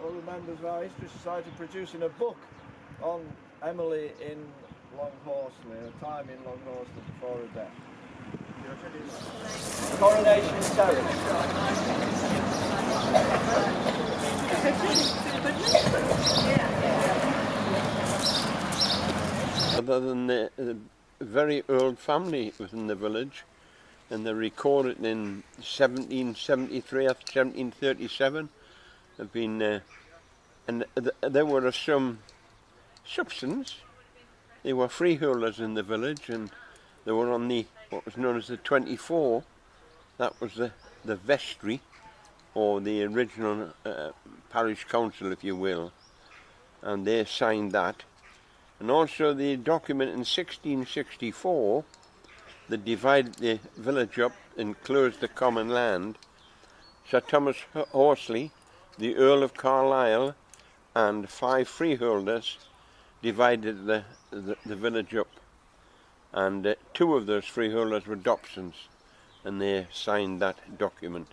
all the members of our History Society producing a book on Emily in Longhorsley, a time in Longhorsley before her death. Coronation Terrace. Other than the very old family within the village, and they're recorded in 1773 or 1737, have been, and there were some Dobsons. They were freeholders in the village, and they were on the what was known as the 24. That was the vestry, or the original parish council, if you will, and they signed that. And also the document in 1664 that divided the village up and closed the common land. Sir Thomas Horsley, the Earl of Carlisle, and 5 freeholders divided the village up. And 2 of those freeholders were Dobsons, and they signed that document.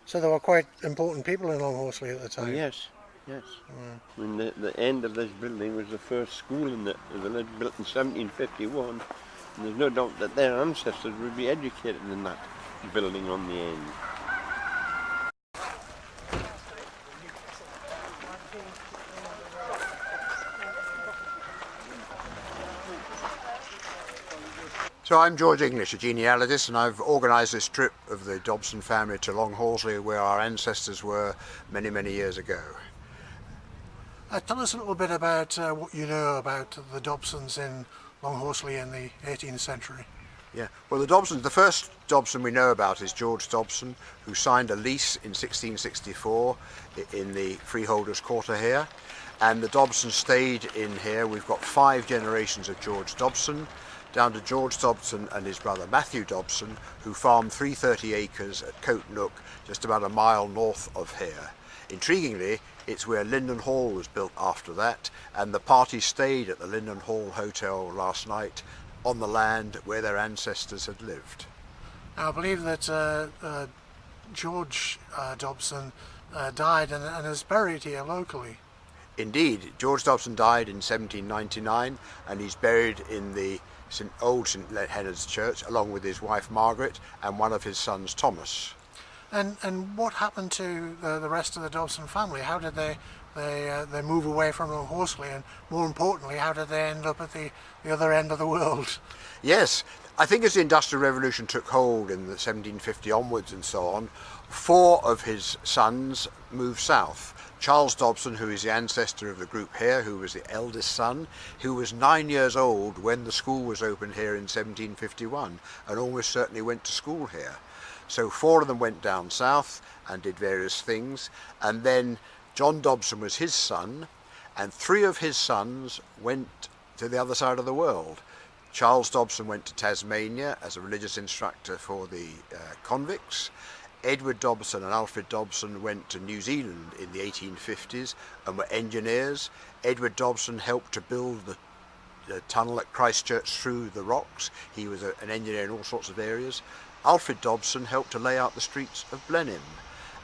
So there were quite important people in Longhorsley at the time? Oh, yes. Yes. I mean, the end of this building was the first school in the village, built in 1751, and there's no doubt that their ancestors would be educated in that building on the end. So I'm George English, a genealogist, and I've organised this trip of the Dobson family to Longhorsley, where our ancestors were many, many years ago. Tell us a little bit about what you know about the Dobsons in Longhorsley in the 18th century. Yeah, well, the first Dobson we know about is George Dobson, who signed a lease in 1664 in the freeholders' quarter here, and the Dobsons stayed in here. We've got 5 generations of George Dobson, down to George Dobson and his brother Matthew Dobson, who farmed 330 acres at Coat Nook, just about a mile north of here. Intriguingly, it's where Linden Hall was built after that, and the party stayed at the Linden Hall Hotel last night on the land where their ancestors had lived. Now, I believe that George Dobson died and is buried here locally. Indeed, George Dobson died in 1799, and he's buried in the old St Leonard's Church along with his wife Margaret and one of his sons Thomas. And what happened to the rest of the Dobson family? How did they move away from Longhorsley, and more importantly, how did they end up at the other end of the world? Yes, I think as the Industrial Revolution took hold in the 1750 onwards and so on, 4 of his sons moved south. Charles Dobson, who is the ancestor of the group here, who was the eldest son, who was 9 years old when the school was opened here in 1751, and almost certainly went to school here. So 4 of them went down south and did various things, and then John Dobson was his son, and 3 of his sons went to the other side of the world. Charles Dobson went to Tasmania as a religious instructor for the convicts. Edward Dobson and Alfred Dobson went to New Zealand in the 1850s and were engineers. Edward Dobson helped to build the tunnel at Christchurch through the rocks. He was an engineer in all sorts of areas. Alfred Dobson helped to lay out the streets of Blenheim,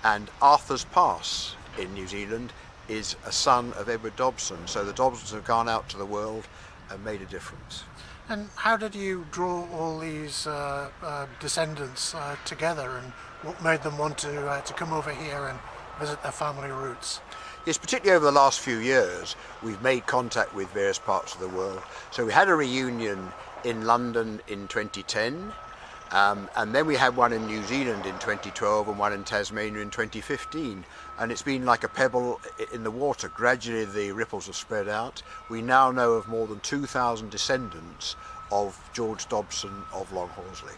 and Arthur's Pass in New Zealand is a son of Edward Dobson. So the Dobsons have gone out to the world and made a difference. And how did you draw all these descendants together, and what made them want to come over here and visit their family roots? Yes, particularly over the last few years, we've made contact with various parts of the world. So we had a reunion in London in 2010, and then we had one in New Zealand in 2012 and one in Tasmania in 2015. And it's been like a pebble in the water. Gradually the ripples have spread out. We now know of more than 2,000 descendants of George Dobson of Longhorsley.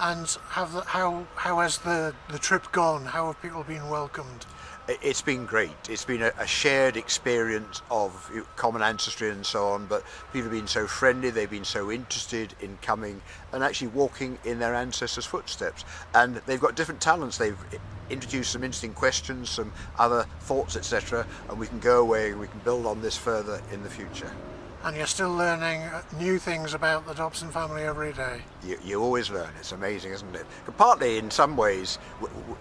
And how has the trip gone? How have people been welcomed? It's been great. It's been a shared experience of common ancestry and so on, but people have been so friendly, they've been so interested in coming and actually walking in their ancestors' footsteps. And they've got different talents. They've introduced some interesting questions, some other thoughts, etc., and we can go away and we can build on this further in the future. and you're still learning new things about the Dobson family every day. You always learn. It's amazing, isn't it? Partly, in some ways,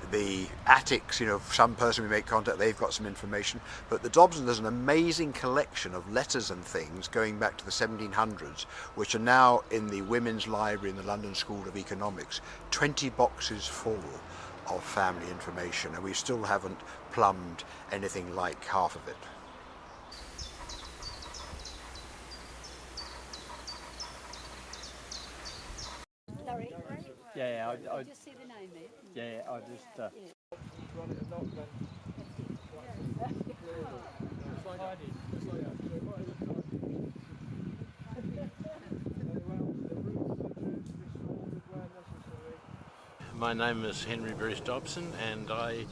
the attics, you know, some person we make contact, they've got some information, but the Dobsons, there's an amazing collection of letters and things going back to the 1700s, which are now in the Women's Library in the London School of Economics, 20 boxes full of family information, and we still haven't plumbed anything like half of it. Sorry. Yeah, I Just see the name there. yeah, I just. My name is Henry Bruce Dobson, and I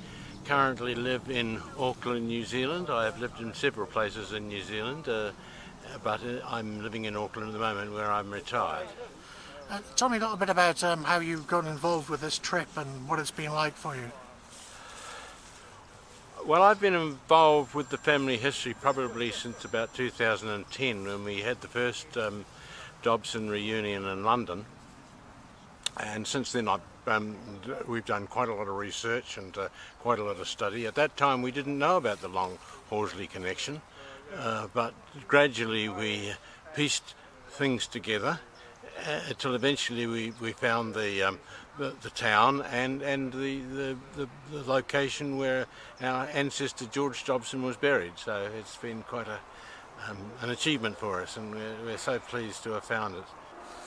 currently live in Auckland, New Zealand. I have lived in several places in New Zealand, but I'm living in Auckland at the moment, where I'm retired. Tell me a little bit about how you got involved with this trip and what it's been like for you. Well, I've been involved with the family history probably since about 2010, when we had the first Dobson reunion in London, and since then we've done quite a lot of research and quite a lot of study. At that time we didn't know about the Longhorsley connection, but gradually we pieced things together until eventually we found the town and the location where our ancestor George Dobson was buried. So it's been quite an achievement for us, and we're so pleased to have found it.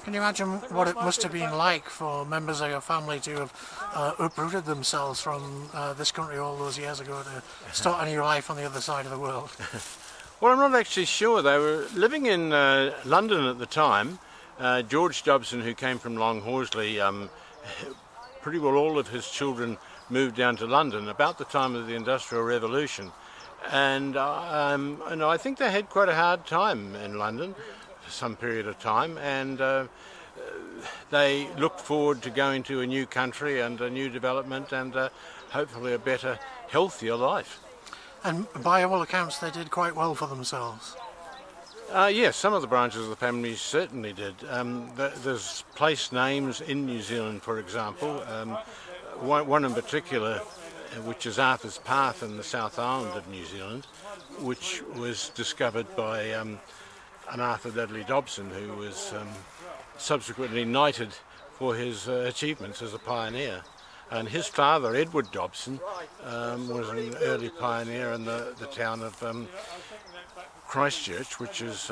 Can you imagine what it must have been like for members of your family to have uprooted themselves from this country all those years ago to start a new life on the other side of the world? Well, I'm not actually sure. They were living in London at the time. George Dobson, who came from Longhorsley, pretty well all of his children moved down to London about the time of the Industrial Revolution, and I think they had quite a hard time in London for some period of time, and they looked forward to going to a new country and a new development and hopefully a better, healthier life. And by all accounts they did quite well for themselves. Yes, some of the branches of the family certainly did. There's place names in New Zealand, for example, one in particular, which is Arthur's Path in the South Island of New Zealand, which was discovered by an Arthur Dudley Dobson, who was subsequently knighted for his achievements as a pioneer. And his father, Edward Dobson, was an early pioneer in the town of Christchurch, which is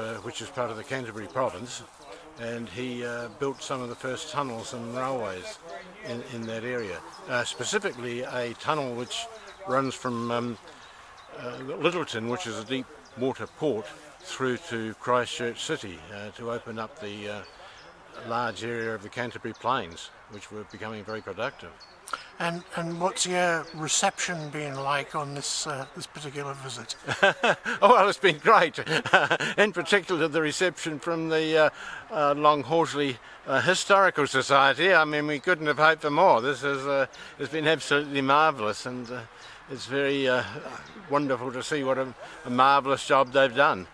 part of the Canterbury province, and he built some of the first tunnels and railways in that area. Specifically, a tunnel which runs from Lyttelton, which is a deep water port, through to Christchurch City to open up the large area of the Canterbury Plains, which were becoming very productive. And what's your reception been like on this particular visit? Oh, well, it's been great. In particular, the reception from the Longhorsley Historical Society. I mean, we couldn't have hoped for more. This has been absolutely marvellous, and it's very wonderful to see what a marvellous job they've done.